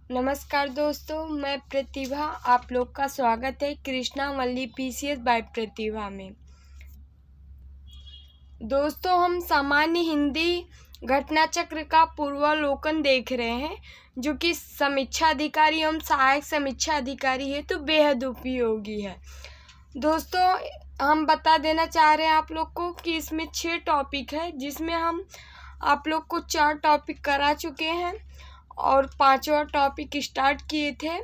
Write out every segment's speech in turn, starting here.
नमस्कार दोस्तों, मैं प्रतिभा। आप लोग का स्वागत है कृष्णा मल्ली पीसीएस बाय प्रतिभा में। दोस्तों, हम सामान्य हिंदी घटना चक्र का पूर्वावलोकन देख रहे हैं, जो कि समीक्षा अधिकारी एवं सहायक समीक्षा अधिकारी है तो बेहद उपयोगी है। दोस्तों, हम बता देना चाह रहे हैं आप लोग को कि इसमें 6 टॉपिक है, जिसमें हम आप लोग को 4 टॉपिक करा चुके हैं और 5वां टॉपिक स्टार्ट किए थे।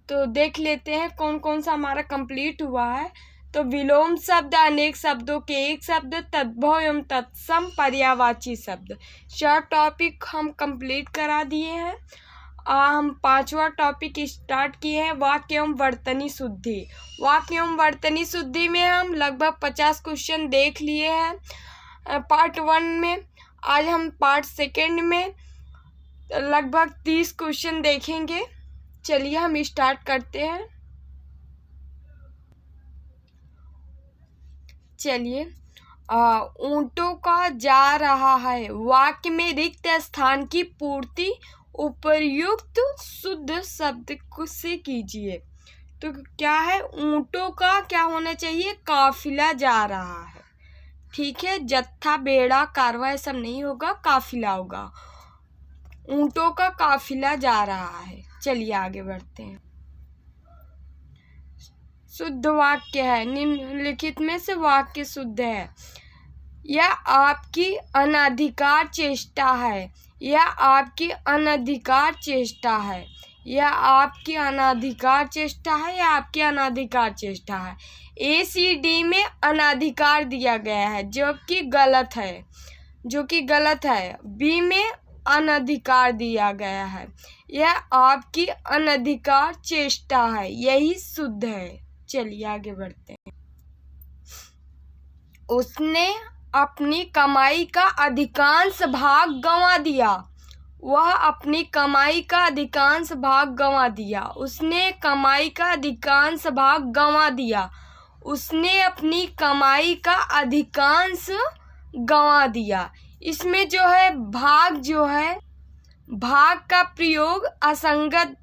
तो देख लेते हैं कौन कौन सा हमारा कंप्लीट हुआ है। तो विलोम शब्द, अनेक शब्दों के एक शब्द, तद्भव एवं तत्सम, पर्यायवाची शब्द, 4 टॉपिक हम कंप्लीट करा दिए हैं। हम 5वां टॉपिक स्टार्ट किए हैं, वाक्य एवं वर्तनी शुद्धि। वाक्य एवं वर्तनी शुद्धि में हम लगभग 50 क्वेश्चन देख लिए हैं पार्ट 1 में। आज हम पार्ट 2 में लगभग 30 क्वेश्चन देखेंगे। चलिए हम स्टार्ट करते हैं। चलिए, ऊंटों का जा रहा है। वाक्य में रिक्त स्थान की पूर्ति उपर्युक्त शुद्ध शब्द से कीजिए। तो क्या है, ऊंटों का क्या होना चाहिए, काफिला जा रहा है। ठीक है, जत्था, बेड़ा, कारवां सब नहीं होगा, काफिला होगा। ऊंटों का काफिला जा रहा है। चलिए आगे बढ़ते हैं। शुद्ध वाक्य है, निम्नलिखित में से वाक्य शुद्ध है। यह आपकी अनधिकार चेष्टा है। यह आपकी अनधिकार चेष्टा है। यह आपकी अनधिकार चेष्टा है। यह आपकी अनधिकार चेष्टा है। ACD में अनधिकार दिया गया है, जो कि गलत है। B में अनधिकार दिया गया है। यह आपकी अनधिकार चेष्टा है, यही शुद्ध है। चलिए आगे बढ़ते हैं। उसने अपनी कमाई का अधिकांश भाग गंवा दिया। वह अपनी कमाई का अधिकांश भाग गंवा दिया। उसने कमाई का अधिकांश भाग गंवा दिया। उसने अपनी कमाई का अधिकांश गंवा दिया। इसमें जो है भाग का प्रयोग असंगत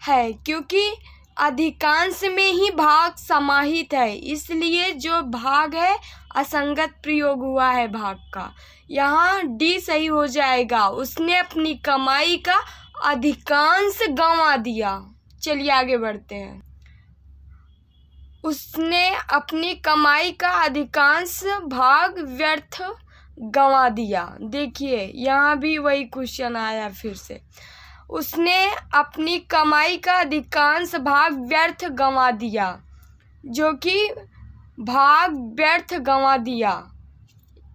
है, क्योंकि अधिकांश में ही भाग समाहित है, इसलिए जो भाग है असंगत प्रयोग हुआ है भाग का। यहाँ D सही हो जाएगा। उसने अपनी कमाई का अधिकांश गंवा दिया। चलिए आगे बढ़ते हैं। उसने अपनी कमाई का अधिकांश भाग व्यर्थ गंवा दिया। देखिए, यहाँ भी वही क्वेश्चन आया फिर से। उसने अपनी कमाई का अधिकांश भाग व्यर्थ गंवा दिया, जो कि भाग व्यर्थ गंवा दिया,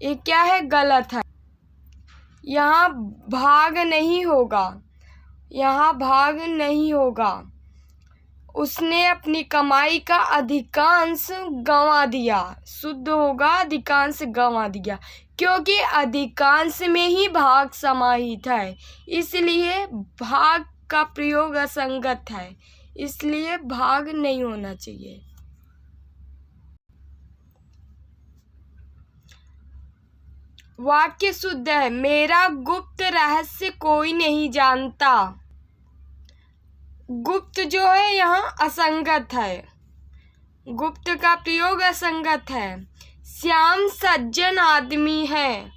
ये क्या है, गलत है। यहाँ भाग नहीं होगा। उसने अपनी कमाई का अधिकांश गंवा दिया, शुद्ध होगा अधिकांश गंवा दिया, क्योंकि अधिकांश में ही भाग समाहित है, इसलिए भाग का प्रयोग असंगत है, इसलिए भाग नहीं होना चाहिए। वाक्य शुद्ध है। मेरा गुप्त रहस्य कोई नहीं जानता। गुप्त जो है यहाँ असंगत है, गुप्त का प्रयोग असंगत है। श्याम सज्जन आदमी है।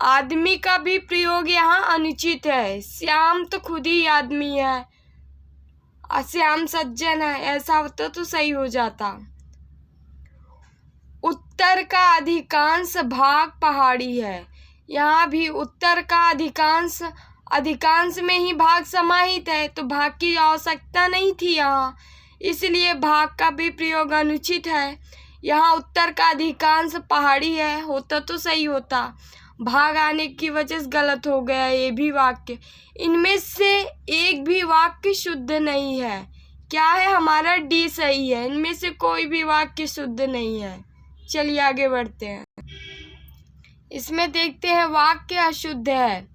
आदमी का भी प्रयोग यहाँ अनुचित है। श्याम तो खुद ही आदमी है, श्याम सज्जन है, ऐसा होता तो सही हो जाता। उत्तर का अधिकांश भाग पहाड़ी है। यहाँ भी उत्तर का अधिकांश में ही भाग समाहित है, तो भाग की आवश्यकता नहीं थी यहाँ, इसलिए भाग का भी प्रयोग अनुचित है। यहाँ उत्तर का अधिकांश पहाड़ी है, होता तो सही होता, भाग आने की वजह से गलत हो गया ये भी वाक्य। इनमें से एक भी वाक्य शुद्ध नहीं है। क्या है, हमारा D सही है। इनमें से कोई भी वाक्य शुद्ध नहीं है। चलिए आगे बढ़ते हैं। इसमें देखते हैं, वाक्य अशुद्ध है।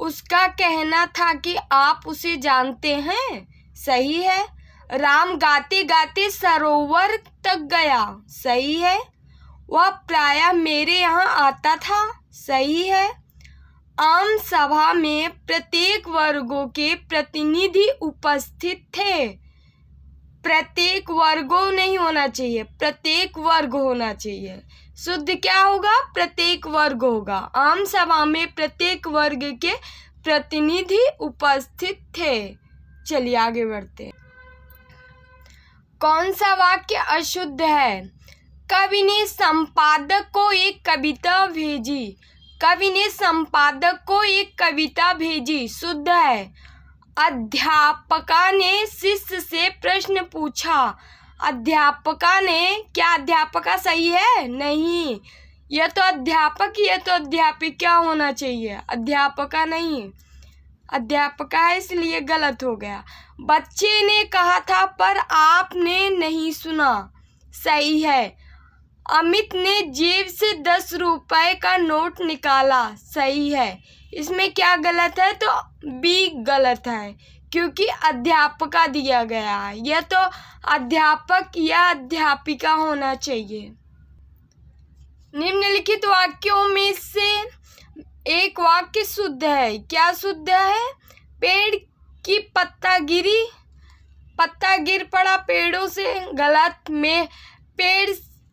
उसका कहना था कि आप उसे जानते हैं, सही है। राम गाते गाते सरोवर तक गया, सही है। वह प्रायः मेरे यहाँ आता था, सही है। आम सभा में प्रत्येक वर्गों के प्रतिनिधि उपस्थित थे। प्रत्येक वर्गों नहीं होना चाहिए, प्रत्येक वर्ग होना चाहिए। शुद्ध क्या होगा? प्रत्येक वर्ग होगा। आम सभा में प्रत्येक वर्ग के प्रतिनिधि उपस्थित थे। चलिए आगे बढ़ते हैं। कौन सा वाक्य अशुद्ध है? कवि ने संपादक को एक कविता भेजी। कवि ने संपादक को एक कविता भेजी, शुद्ध है। अध्यापका ने शिष्य से प्रश्न पूछा। अध्यापका ने, क्या अध्यापका सही है? नहीं, यह तो अध्यापक, यह तो अध्यापिका होना चाहिए, अध्यापका नहीं। अध्यापका है इसलिए गलत हो गया। बच्चे ने कहा था पर आपने नहीं सुना, सही है। अमित ने जेब से 10 रुपए का नोट निकाला, सही है। इसमें क्या गलत है? तो बी गलत है, क्योंकि अध्यापका दिया गया है। यह तो अध्यापक या अध्यापिका होना चाहिए। निम्नलिखित वाक्यों में से एक वाक्य शुद्ध है। क्या शुद्ध है? पेड़ की पत्ता गिरी, पत्ता गिर पड़ा पेड़ों से, गलत। में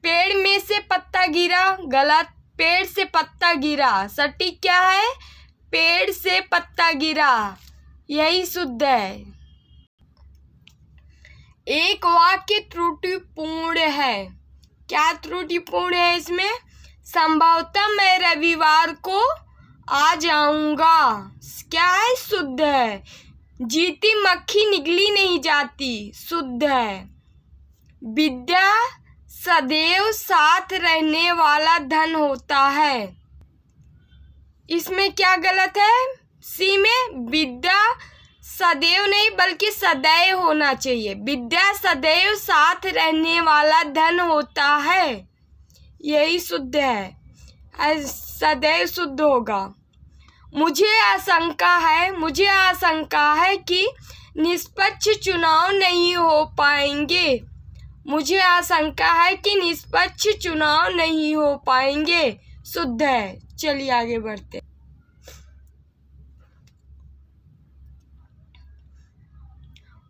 पेड़ में से पत्ता गिरा, गलत। पेड़ से पत्ता गिरा, सटीक क्या है? पेड़ से पत्ता गिरा, यही शुद्ध है। एक वाक्य त्रुटिपूर्ण है। क्या त्रुटिपूर्ण है इसमें? संभवतः मैं रविवार को आ जाऊंगा, क्या है? शुद्ध है। जीती मक्खी निगली नहीं जाती, शुद्ध है। विद्या सदैव साथ रहने वाला धन होता है, इसमें क्या गलत है? सी में विद्या सदैव नहीं बल्कि सदैव होना चाहिए। विद्या सदैव साथ रहने वाला धन होता है, यही शुद्ध है। सदैव शुद्ध होगा। मुझे आशंका है कि निष्पक्ष चुनाव नहीं हो पाएंगे। मुझे आशंका है कि निष्पक्ष चुनाव नहीं हो पाएंगे, शुद्ध है। चलिए आगे बढ़ते।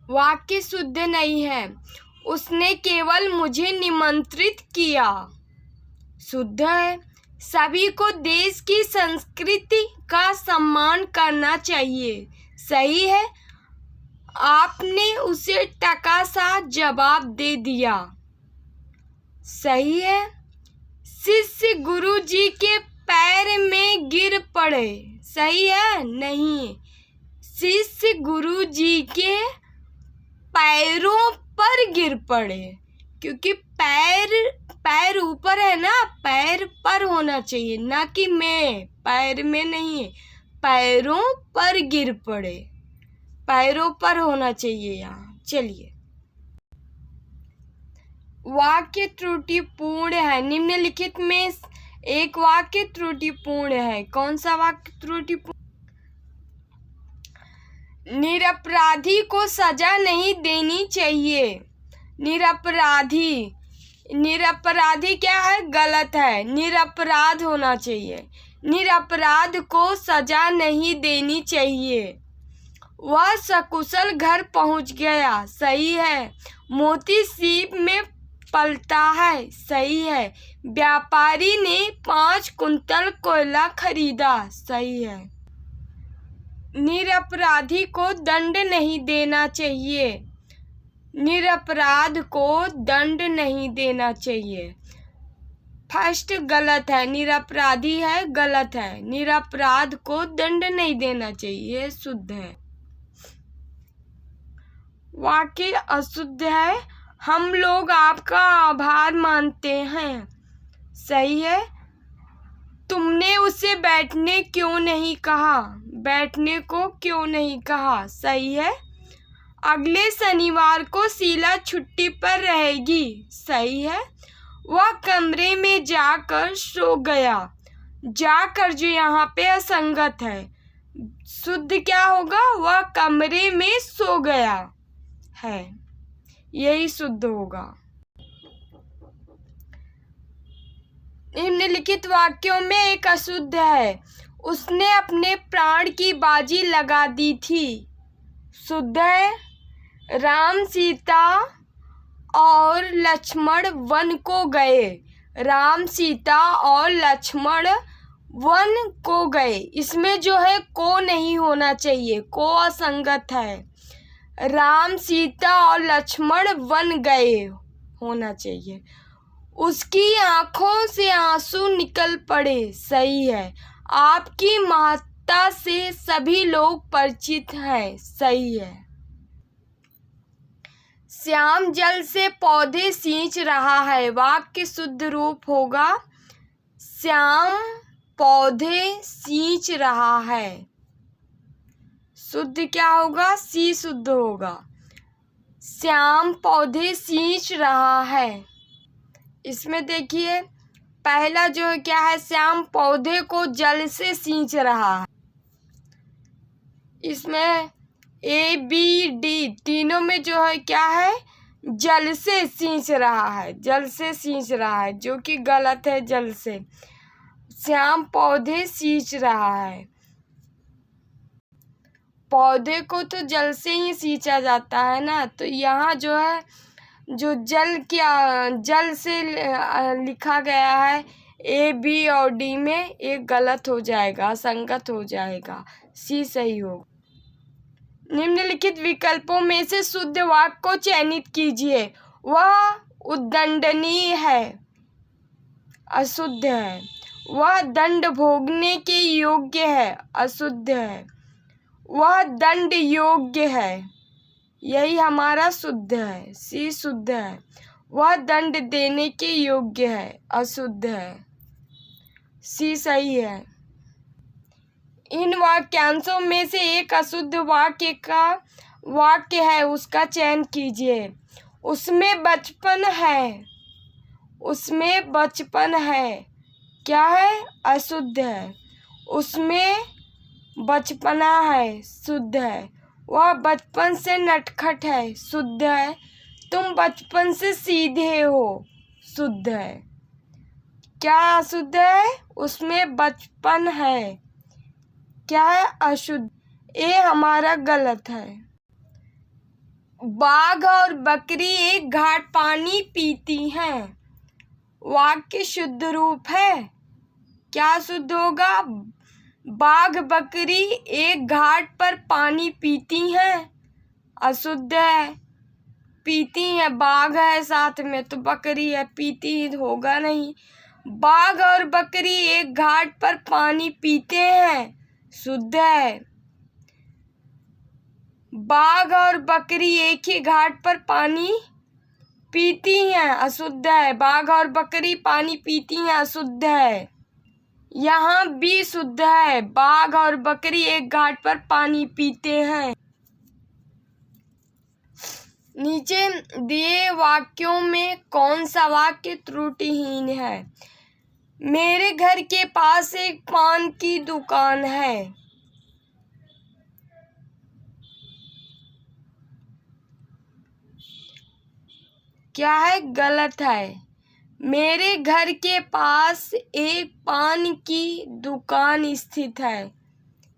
वाक्य शुद्ध नहीं है। उसने केवल मुझे निमंत्रित किया, शुद्ध है। सभी को देश की संस्कृति का सम्मान करना चाहिए, सही है। आपने उसे टका सा जवाब दे दिया, सही है। शिष्य गुरु जी के पैर में गिर पड़े, सही है? नहीं, शिष्य गुरु जी के पैरों पर गिर पड़े, क्योंकि पैर ऊपर है ना, पैर पर होना चाहिए, ना कि में, पैर में नहीं, पैरों पर गिर पड़े, पैरों पर होना चाहिए यहाँ। चलिए, वाक्य त्रुटिपूर्ण है। निम्नलिखित में एक वाक्य त्रुटिपूर्ण है। कौन सा वाक्य त्रुटिपूर्ण? निरपराधी को सजा नहीं देनी चाहिए। निरपराधी क्या है? गलत है, निरपराध होना चाहिए। निरपराध को सजा नहीं देनी चाहिए। वह सकुशल घर पहुंच गया, सही है। मोती सीप में पलता है, सही है। व्यापारी ने 5 कुंतल कोयला खरीदा, सही है। निरपराधी को दंड नहीं देना चाहिए। निरपराध को दंड नहीं देना चाहिए। फर्स्ट गलत है, निरपराधी है, गलत है। निरपराध को दंड नहीं देना चाहिए, शुद्ध है। वाक्य अशुद्ध है। हम लोग आपका आभार मानते हैं, सही है। तुमने उसे बैठने क्यों नहीं कहा? बैठने को क्यों नहीं कहा, सही है। अगले शनिवार को शीला छुट्टी पर रहेगी, सही है। वह कमरे में जाकर सो गया। जाकर जो यहाँ पे असंगत है, शुद्ध क्या होगा? वह कमरे में सो गया है, यही शुद्ध होगा। निम्नलिखित वाक्यों में एक अशुद्ध है। उसने अपने प्राण की बाजी लगा दी थी। शुद्ध है। राम सीता और लक्ष्मण वन को गए। राम सीता और लक्ष्मण वन को गए। इसमें जो है को नहीं होना चाहिए, को असंगत है। राम सीता और लक्ष्मण वन गए होना चाहिए। उसकी आंखों से आंसू निकल पड़े, सही है। आपकी महत्ता से सभी लोग परिचित हैं, सही है। श्याम जल से पौधे सींच रहा है। वाक्य शुद्ध रूप होगा श्याम पौधे सींच रहा है। शुद्ध क्या होगा? सी शुद्ध होगा। श्याम पौधे सींच रहा है। इसमें देखिए पहला जो है क्या है, श्याम पौधे को जल से सींच रहा है। इसमें ए बी डी तीनों में जो है क्या है, जल से सींच रहा है, जल से सींच रहा है, जो कि गलत है। जल से श्याम पौधे सींच रहा है। पौधे को तो जल से ही सींचा जाता है ना, तो यहाँ जो है जो जल से लिखा गया है ए बी और डी में, एक गलत हो जाएगा, असंगत हो जाएगा, सी सही होगा। निम्नलिखित विकल्पों में से शुद्ध वाक्य को चयनित कीजिए। वह उद्दंडनीय है, अशुद्ध है। वह दंड भोगने के योग्य है, अशुद्ध है। वह दंड योग्य है, यही हमारा शुद्ध है, सी शुद्ध है। वह दंड देने के योग्य है, अशुद्ध है, सी सही है। इन वाक्यांशों में से एक अशुद्ध वाक्य है, उसका चयन कीजिए। उसमें बचपन है, उसमें बचपन है, क्या है? अशुद्ध है। उसमें बचपना है, शुद्ध है। वह बचपन से नटखट है, शुद्ध है। तुम बचपन से सीधे हो, शुद्ध है। क्या अशुद्ध है? उसमें बचपन है, क्या है? अशुद्ध। ये हमारा गलत है। बाघ और बकरी एक घाट पानी पीती हैं। वाक्य शुद्ध रूप है, क्या शुद्ध होगा? बाघ बकरी एक घाट पर पानी पीती हैं, अशुद्ध है। पीती है, बाघ है साथ में तो बकरी है, पीती होगा नहीं। बाघ और बकरी एक घाट पर पानी पीते हैं, शुद्ध है। बाघ और बकरी एक ही घाट पर पानी पीती हैं, अशुद्ध है। बाघ और बकरी पानी पीती हैं, अशुद्ध है। यहाँ भी शुद्ध है, बाघ और बकरी एक घाट पर पानी पीते हैं। नीचे दिए वाक्यों में कौन सा वाक्य त्रुटिहीन है? मेरे घर के पास एक पान की दुकान है। क्या है? गलत है। मेरे घर के पास एक पान की दुकान स्थित है,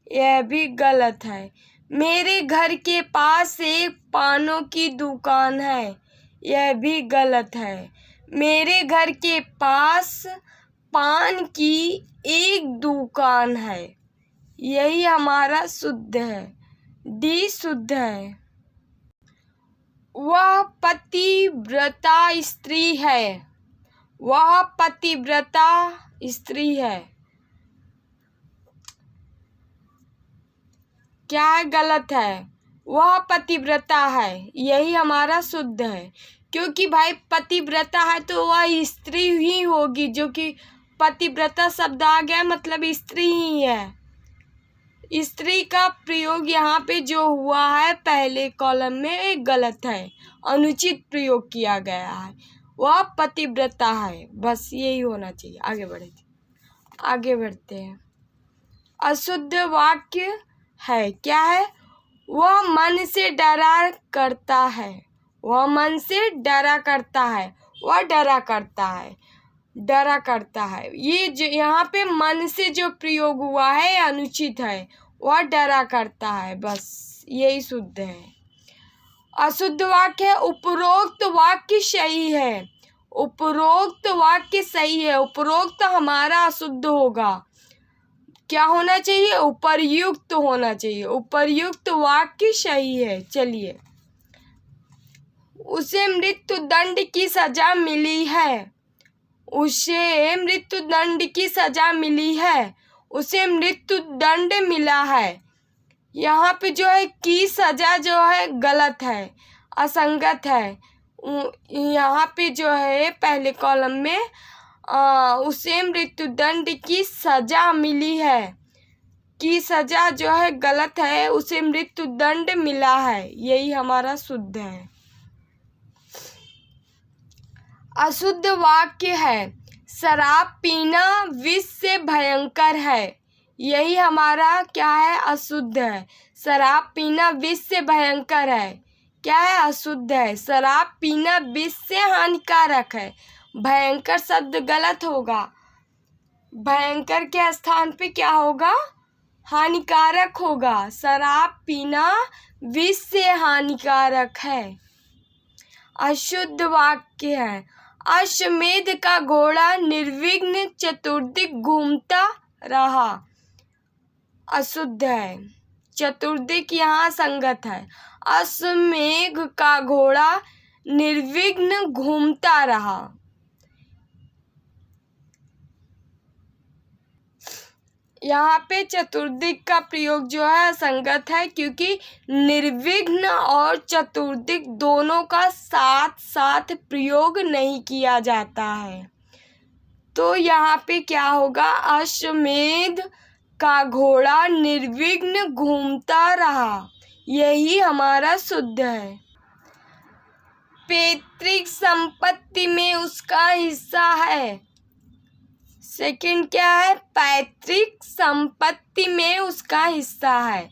यह भी गलत है। मेरे घर के पास एक पानों की दुकान है, यह भी गलत है। मेरे घर के पास पान की एक दुकान है, यही हमारा शुद्ध है, डी शुद्ध है। वह पतिव्रता स्त्री है, वह पतिव्रता स्त्री है, क्या है? गलत है। वह पतिव्रता है, यही हमारा शुद्ध है। क्योंकि भाई पतिव्रता है तो वह स्त्री ही होगी, जो कि पतिव्रता शब्द आ गया मतलब स्त्री ही है। स्त्री का प्रयोग यहाँ पे जो हुआ है पहले कॉलम में गलत है, अनुचित प्रयोग किया गया है। वह पतिव्रता है, बस यही होना चाहिए। आगे बढ़ते हैं। अशुद्ध वाक्य है, क्या है? वह मन से डरा करता है, वह मन से डरा करता है, वह डरा करता है। डरा करता है। ये जो यहाँ पे मन से जो प्रयोग हुआ है अनुचित है, वह डरा करता है, बस यही शुद्ध है। अशुद्ध वाक्य है उपरोक्त वाक्य सही है। उपरोक्त वाक्य सही है। उपरोक्त हमारा अशुद्ध होगा। क्या होना चाहिए? उपर्युक्त होना चाहिए। उपर्युक्त वाक्य सही है। चलिए, उसे मृत्यु दंड की सजा मिली है। उसे मृत्यु दंड की सजा मिली है। उसे मृत्यु दंड मिला है। यहाँ पे जो है की सजा जो है गलत है, असंगत है। यहाँ पे जो है पहले कॉलम में उसे मृत्युदंड की सजा मिली है, की सजा जो है गलत है, उसे मृत्युदंड मिला है, यही हमारा शुद्ध है। अशुद्ध वाक्य है शराब पीना विष से भयंकर है। यही हमारा क्या है? अशुद्ध है। शराब पीना विष से भयंकर है। क्या है? अशुद्ध है। शराब पीना विष से हानिकारक है। भयंकर शब्द गलत होगा। भयंकर के स्थान पे क्या होगा? हानिकारक होगा। शराब पीना विष से हानिकारक है। अशुद्ध वाक्य है अश्वमेध का घोड़ा निर्विघ्न चतुर्दिक घूमता रहा। अशुद्ध है। चतुर्दिक यहाँ संगत है। अश्वमेघ का घोड़ा निर्विघ्न घूमता रहा। यहाँ पे चतुर्दिक का प्रयोग जो है असंगत है, क्योंकि निर्विघ्न और चतुर्दिक दोनों का साथ साथ प्रयोग नहीं किया जाता है। तो यहाँ पे क्या होगा? अश्वमेध का घोड़ा निर्विघ्न घूमता रहा, यही हमारा शुद्ध है। पैतृक संपत्ति में उसका हिस्सा है। सेकंड क्या है? पैतृक संपत्ति में उसका हिस्सा है।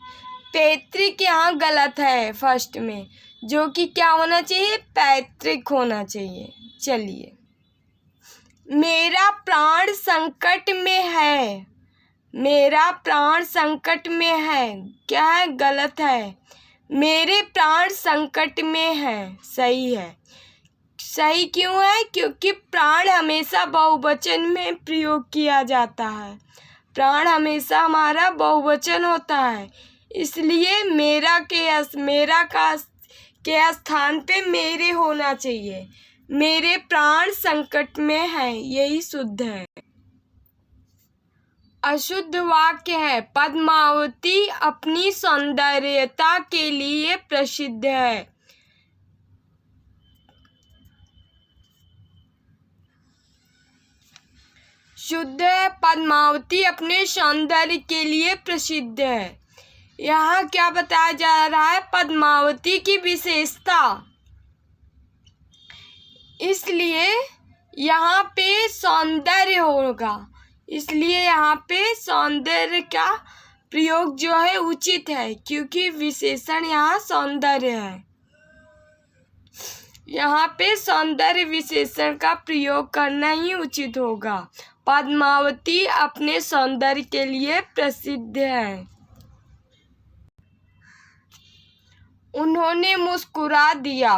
पैतृक यहाँ गलत है फर्स्ट में, जो कि क्या होना चाहिए? पैतृक होना चाहिए। चलिए, मेरा प्राण संकट में है। मेरा प्राण संकट में है, क्या है? गलत है। मेरे प्राण संकट में है, सही है। सही क्यों है? क्योंकि प्राण हमेशा बहुवचन में प्रयोग किया जाता है। प्राण हमेशा हमारा बहुवचन होता है, इसलिए मेरा के स्थान पे मेरे होना चाहिए। मेरे प्राण संकट में है, यही शुद्ध है। अशुद्ध वाक्य है पद्मावती अपनी सौंदर्यता के लिए प्रसिद्ध है। शुद्ध है पद्मावती अपने सौंदर्य के लिए प्रसिद्ध है। यहाँ क्या बताया जा रहा है? पद्मावती की विशेषता, इसलिए यहाँ पे सौंदर्य होगा, इसलिए यहाँ पे सौंदर्य का प्रयोग जो है उचित है, क्योंकि विशेषण यहाँ सौंदर्य है। यहाँ पे सौंदर्य विशेषण का प्रयोग करना ही उचित होगा। पद्मावती अपने सौंदर्य के लिए प्रसिद्ध है। उन्होंने मुस्कुरा दिया,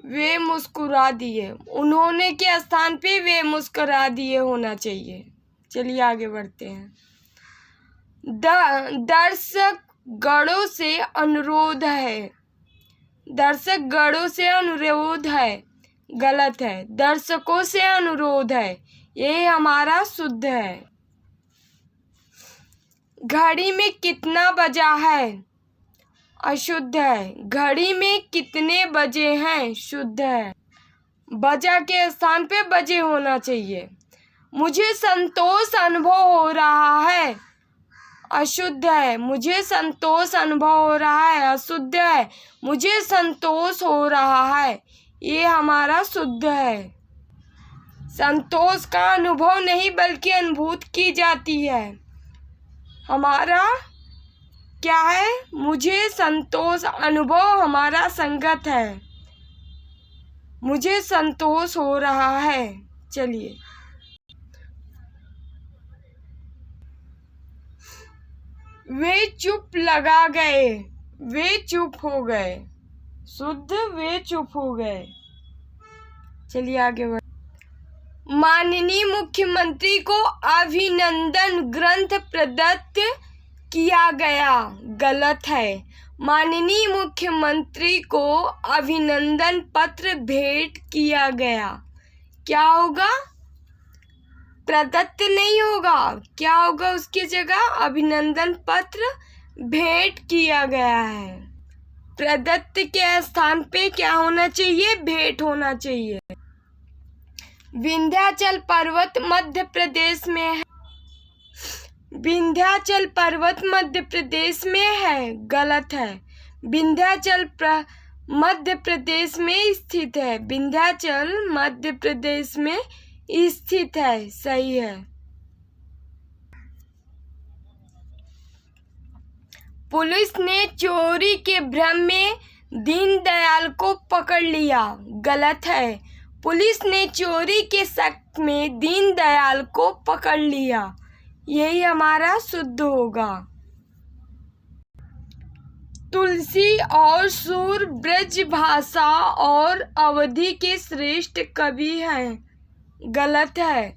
वे मुस्कुरा दिए। उन्होंने के स्थान पे वे मुस्कुरा दिए होना चाहिए। चलिए आगे बढ़ते हैं। दर्शक गणों से अनुरोध है। दर्शक गणों से अनुरोध है, गलत है। दर्शकों से अनुरोध है, ये हमारा शुद्ध है। घड़ी में कितना बजा है? अशुद्ध है। घड़ी में कितने बजे हैं? शुद्ध है। बजा के स्थान पे बजे होना चाहिए। मुझे संतोष अनुभव हो रहा है, अशुद्ध है। मुझे संतोष अनुभव हो रहा है, अशुद्ध है। मुझे संतोष हो रहा है, ये हमारा शुद्ध है। संतोष का अनुभव नहीं बल्कि अनुभूत की जाती है। हमारा क्या है? मुझे संतोष अनुभव हमारा संगत है। मुझे संतोष हो रहा है, चलिए, वे चुप लगा गए, वे चुप हो गए, शुद्ध वे चुप हो गए। चलिए आगे बढ़। माननीय मुख्यमंत्री को अभिनंदन ग्रंथ प्रदत्त किया गया, गलत है। माननीय मुख्यमंत्री को अभिनंदन पत्र भेंट किया गया। क्या होगा? प्रदत्त नहीं होगा, क्या होगा उसकी जगह? अभिनंदन पत्र भेंट किया गया है। प्रदत्त के स्थान पे क्या होना चाहिए? भेंट होना चाहिए। विंध्याचल पर्वत मध्य प्रदेश में है। विंध्याचल पर्वत मध्य प्रदेश में है, गलत है। विंध्याचल मध्य प्रदेश में स्थित है। विंध्याचल मध्य प्रदेश में स्थित है, सही है। पुलिस ने चोरी के भ्रम में दीनदयाल को पकड़ लिया, गलत है। पुलिस ने चोरी के शक में दीनदयाल को पकड़ लिया, यही हमारा शुद्ध होगा। तुलसी और सूर ब्रजभाषा और अवधि के श्रेष्ठ कवि हैं, गलत है।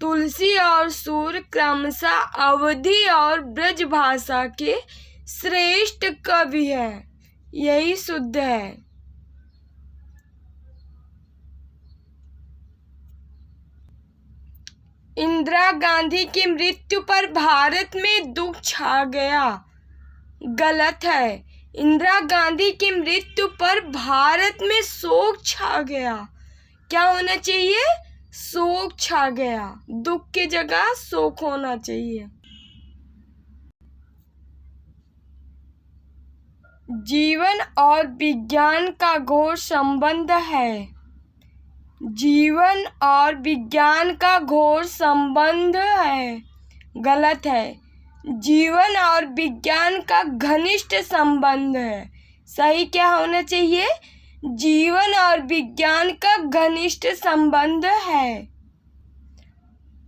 तुलसी और सूर क्रमशः अवधि और ब्रजभाषा के श्रेष्ठ कवि हैं, यही शुद्ध है। इंदिरा गांधी की मृत्यु पर भारत में दुख छा गया, गलत है। इंदिरा गांधी की मृत्यु पर भारत में शोक छा गया। क्या होना चाहिए? शोक छा गया, दुख की जगह शोक होना चाहिए। जीवन और विज्ञान का घोर संबंध है। जीवन और विज्ञान का घोर संबंध है, गलत है। जीवन और विज्ञान का घनिष्ठ संबंध है, सही क्या होना चाहिए? जीवन और विज्ञान का घनिष्ठ संबंध है।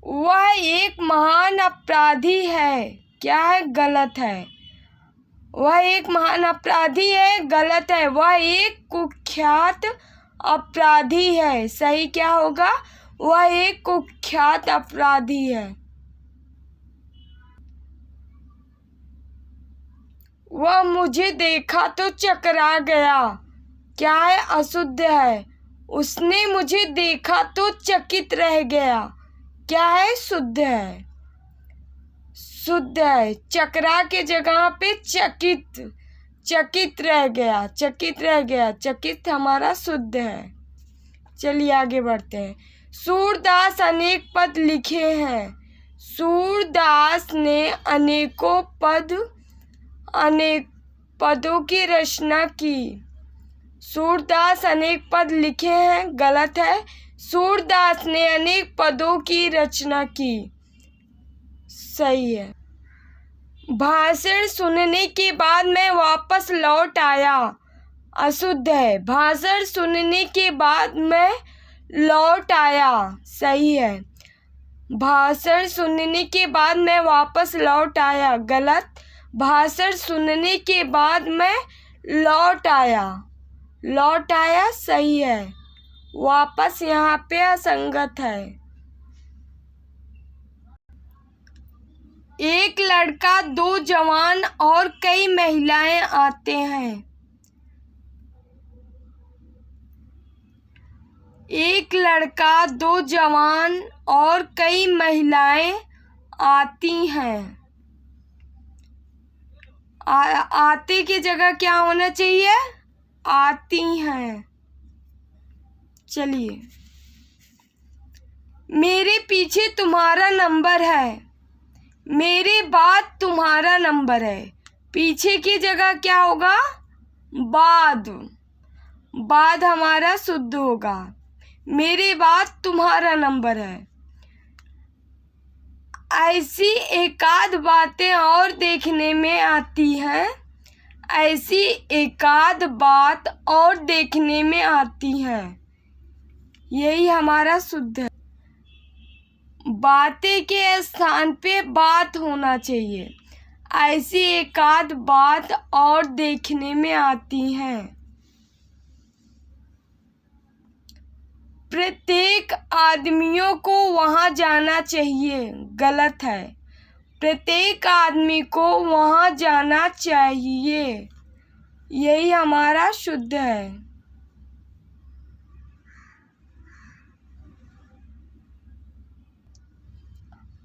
वह एक महान अपराधी है, क्या है? गलत है। वह एक महान अपराधी है, गलत है। वह एक कुख्यात अपराधी है, सही क्या होगा? वह एक कुख्यात अपराधी है। वह मुझे देखा तो चकरा गया, क्या है? अशुद्ध है। उसने मुझे देखा तो चकित रह गया, क्या है? शुद्ध है। शुद्ध है। चकरा के जगह पे चकित, चकित रह गया, चकित रह गया, चकित हमारा शुद्ध है। चलिए आगे बढ़ते हैं। सूरदास अनेक पद लिखे हैं। सूरदास ने अनेकों पदों की रचना की। सूरदास अनेक पद लिखे हैं, गलत है। सूरदास ने अनेक पदों की रचना की, सही है। भाषण सुनने के बाद मैं वापस लौट आया, अशुद्ध है। भाषण सुनने के बाद मैं लौट आया, सही है। भाषण सुनने के बाद मैं वापस लौट आया, गलत। भाषण सुनने के बाद मैं लौट आया, लौट आया सही है। वापस यहाँ पे असंगत है। एक लड़का, दो जवान और कई महिलाएं आते हैं। एक लड़का, दो जवान और कई महिलाएं आती हैं। आते की जगह क्या होना चाहिए? आती हैं। चलिए, मेरे पीछे तुम्हारा नंबर है। मेरे बाद तुम्हारा नंबर है। पीछे की जगह क्या होगा? बाद। बाद हमारा शुद्ध होगा। मेरे बाद तुम्हारा नंबर है। ऐसी एकाध बातें और देखने में आती हैं। ऐसी एकाध बात और देखने में आती हैं। यही हमारा शुद्ध है। बातें के स्थान पे बात होना चाहिए। ऐसी एकाध बात और देखने में आती हैं। प्रत्येक आदमियों को वहां जाना चाहिए, गलत है। प्रत्येक आदमी को वहां जाना चाहिए, यही हमारा शुद्ध है।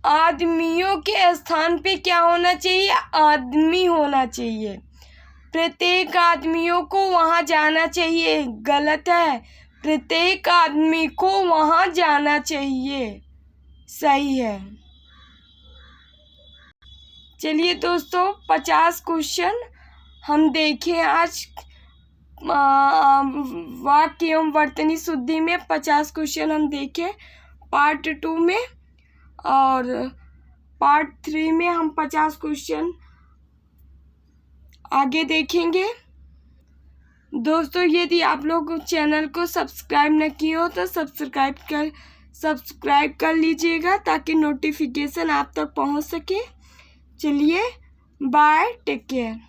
आदमियों के स्थान पे क्या होना चाहिए? आदमी होना चाहिए। प्रत्येक आदमियों को वहां जाना चाहिए, गलत है। प्रत्येक आदमी को वहां जाना चाहिए, सही है। चलिए दोस्तों, 50 क्वेश्चन हम देखें आज। वाक्य एवं वर्तनी शुद्धि में 50 क्वेश्चन हम देखें पार्ट 2 में, और पार्ट 3 में हम 50 क्वेश्चन आगे देखेंगे। दोस्तों, यदि आप लोग चैनल को सब्सक्राइब न किए हो तो सब्सक्राइब कर लीजिएगा, ताकि नोटिफिकेशन आप तक पहुंच सके। चलिए, बाय, टेक केयर।